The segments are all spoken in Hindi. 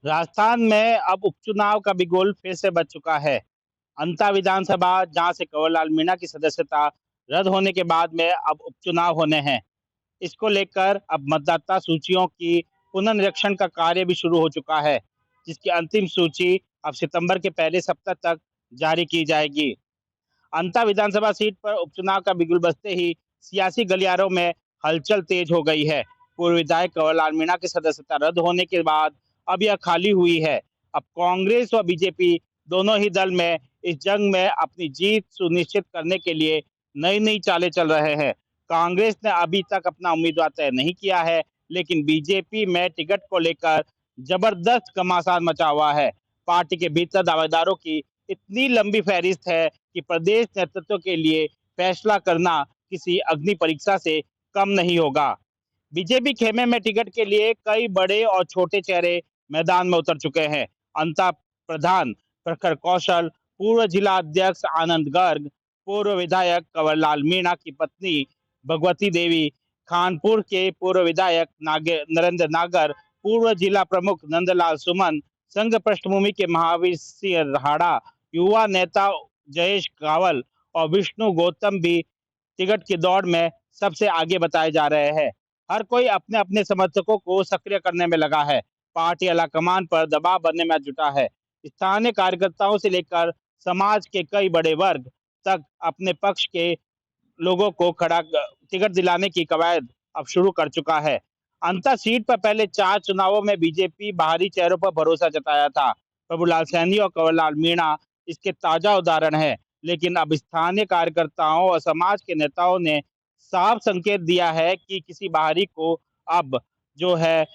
राजस्थान में अब उपचुनाव का बिगुल फिर से बज चुका है। अंता विधानसभा जहां से कंवरलाल मीणा की सदस्यता रद्द होने के बाद में अब उपचुनाव होने हैं। इसको लेकर अब मतदाता सूचियों की पुनर्निरीक्षण का कार्य भी शुरू हो चुका है, जिसकी अंतिम सूची अब सितंबर के पहले सप्ताह तक जारी की जाएगी। अंता विधानसभा सीट पर उपचुनाव का बिगुल बजते ही सियासी गलियारों में हलचल तेज हो गई है। पूर्व विधायक कंवरलाल मीणा की सदस्यता रद्द होने के बाद अब यह खाली हुई है। अब कांग्रेस और बीजेपी दोनों ही दल में इस जंग में अपनी जीत सुनिश्चित करने के लिए नई नई चालें चल रहे हैं। कांग्रेस ने अभी तक अपना उम्मीदवार तय नहीं किया है, लेकिन बीजेपी में टिकट को लेकर जबरदस्त घमासान मचा हुआ है। पार्टी के भीतर दावेदारों की इतनी लंबी फहरिस्त है कि प्रदेश नेतृत्व के लिए फैसला करना किसी अग्नि परीक्षा से कम नहीं होगा। बीजेपी खेमे में टिकट के लिए कई बड़े और छोटे चेहरे मैदान में उतर चुके हैं। अंता प्रधान प्रखर कौशल, पूर्व जिला अध्यक्ष आनंद गर्ग, पूर्व विधायक कंवरलाल मीणा की पत्नी भगवती देवी, खानपुर के पूर्व विधायक नरेंद्र नागर, पूर्व जिला प्रमुख नंदलाल सुमन, संघ पृष्ठभूमि के महावीर सिंह राणा, युवा नेता जयेश कावल और विष्णु गौतम भी टिकट की दौड़ में सबसे आगे बताए जा रहे हैं। हर कोई अपने अपने समर्थकों को सक्रिय करने में लगा है। पार्टी आलाकमान पर दबाव बनने में जुटा है। स्थानीय कार्यकर्ताओं से लेकर समाज के कई बड़े वर्ग तक अपने पक्ष के लोगों को टिकट दिलाने की कवायद अब शुरू कर चुका है। अंतर सीट पर पहले 4 चुनावों में बीजेपी बाहरी चेहरों पर भरोसा जताया था। प्रभुलाल सैनी और कंवरलाल मीणा इसके ताजा उदाहरण है। लेकिन अब स्थानीय कार्यकर्ताओं और समाज के नेताओं ने साफ संकेत दिया है कि किसी बाहरी को अब जो है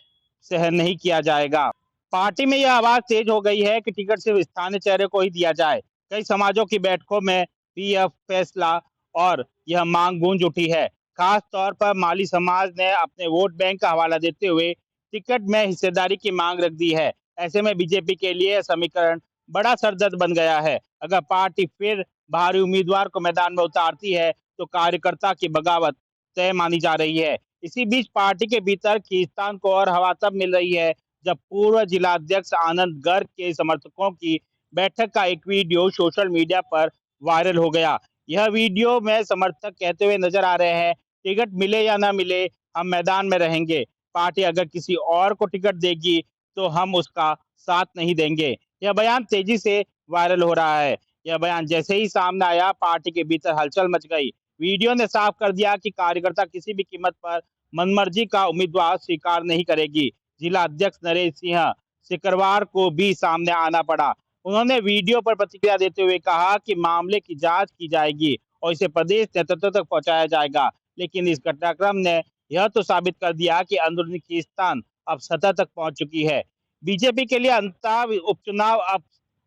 सहन नहीं किया जाएगा। पार्टी में यह आवाज तेज हो गई है कि टिकट सिर्फ स्थानीय चेहरे को ही दिया जाए। कई समाजों की बैठकों में भी यह फैसला और यह मांग गूंज उठी है। खास तौर पर माली समाज ने अपने वोट बैंक का हवाला देते हुए टिकट में हिस्सेदारी की मांग रख दी है। ऐसे में बीजेपी के लिए यह समीकरण बड़ा सरदर्द बन गया है। अगर पार्टी फिर बाहरी उम्मीदवार को मैदान में उतारती है तो कार्यकर्ता की बगावत तय मानी जा रही है। इसी बीच पार्टी के भीतर खींचतान को और हवा तब मिल रही है जब पूर्व जिलाध्यक्ष आनंद गर्ग के समर्थकों की बैठक का एक वीडियो सोशल मीडिया पर वायरल हो गया। यह वीडियो में समर्थक कहते हुए नजर आ रहे हैं, टिकट मिले या ना मिले, हम मैदान में रहेंगे। पार्टी अगर किसी और को टिकट देगी तो हम उसका साथ नहीं देंगे। यह बयान तेजी से वायरल हो रहा है। यह बयान जैसे ही सामने आया, पार्टी के भीतर हलचल मच गई। वीडियो ने साफ कर दिया कि कार्यकर्ता किसी भी कीमत पर मनमर्जी का उम्मीदवार स्वीकार नहीं करेगी। जिला अध्यक्ष नरेश सिंह सिकरवार को भी सामने आना पड़ा। उन्होंने वीडियो पर प्रतिक्रिया देते हुए कहा कि मामले की जांच की जाएगी और इसे प्रदेश नेतृत्व तक पहुंचाया जाएगा। लेकिन इस घटनाक्रम ने यह तो साबित कर दिया कि अंदरूनी खींचतान अब सतह तक पहुंच चुकी है। बीजेपी के लिए अंतः उपचुनाव अब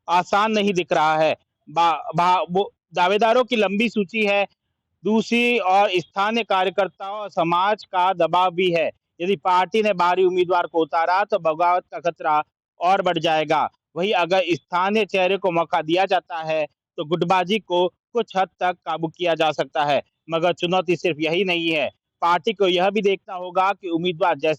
आसान नहीं दिख रहा है। दावेदारों की लंबी सूची है। दूसरी ओर स्थानीय कार्यकर्ताओं और समाज का दबाव भी है। यदि पार्टी ने बाहरी उम्मीदवार को उतारा तो बगावत का खतरा और बढ़ जाएगा। वहीं अगर स्थानीय चेहरे को मौका दिया जाता है तो गुटबाजी को कुछ हद तक काबू किया जा सकता है। मगर चुनौती सिर्फ यही नहीं है। पार्टी को यह भी देखना होगा कि उम्मीदवार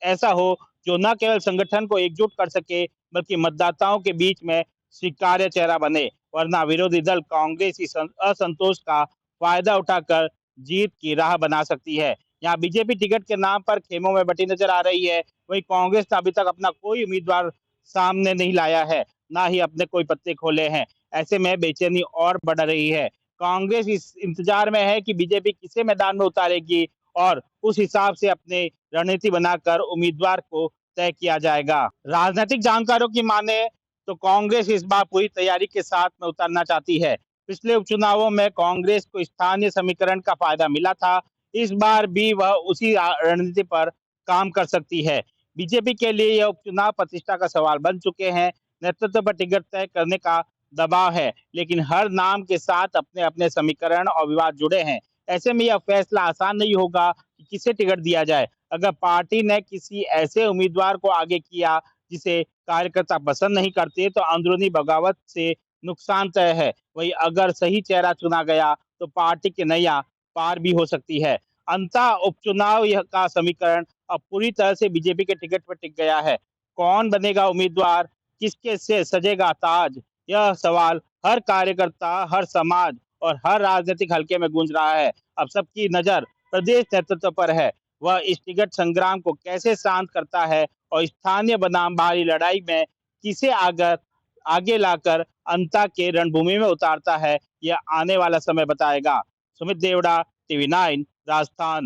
ऐसा हो जो न केवल संगठन को एकजुट कर सके बल्कि मतदाताओं के बीच में स्वीकार्य चेहरा बने। वरना विरोधी दल कांग्रेस इस असंतोष का फायदा उठाकर जीत की राह बना सकती है। यहाँ बीजेपी टिकट के नाम पर खेमों में बटी नजर आ रही है। वहीं कांग्रेस ने अभी तक अपना कोई उम्मीदवार सामने नहीं लाया है, ना ही अपने कोई पत्ते खोले हैं। ऐसे में बेचैनी और बढ़ रही है। कांग्रेस इस इंतजार में है कि बीजेपी किसे मैदान में उतारेगी और उस हिसाब से अपने रणनीति बनाकर उम्मीदवार को तय किया जाएगा। राजनीतिक जानकारों की माने तो कांग्रेस इस बार पूरी तैयारी के साथ में उतरना चाहती है। पिछले उपचुनावों में कांग्रेस को स्थानीय समीकरण का फायदा मिला था। इस बार भी वह उसी रणनीति पर काम कर सकती है। बीजेपी के लिए यह उपचुनाव प्रतिष्ठा का सवाल बन चुके हैं। नेतृत्व पर टिकट तय करने का दबाव है, लेकिन हर नाम के साथ अपने अपने समीकरण और विवाद जुड़े हैं। ऐसे में यह फैसला आसान नहीं होगा कि किसे टिकट दिया जाए। अगर पार्टी ने किसी ऐसे उम्मीदवार को आगे किया जिसे कार्यकर्ता पसंद नहीं करते तो अंदरूनी बगावत से नुकसान तय है। वहीं अगर सही चेहरा चुना गया तो पार्टी की नैया पार भी हो सकती है। अंतः उपचुनाव यह का समीकरण अब पूरी तरह से बीजेपी के टिकट पर टिक गया है। कौन बनेगा उम्मीदवार, किसके से सजेगा ताज, यह सवाल हर कार्यकर्ता, हर समाज और हर राजनीतिक हलके में गूंज रहा है। अब सबकी नज़र प्रदेश नेतृत्व पर है। वह इस टिकट संग्राम को कैसे शांत करता है और स्थानीय बनाम बाहरी लड़ाई में किसे आगे लाकर अंता के रणभूमि में उतारता है, यह आने वाला समय बताएगा। सुमित देवड़ा, टीवी 9, राजस्थान।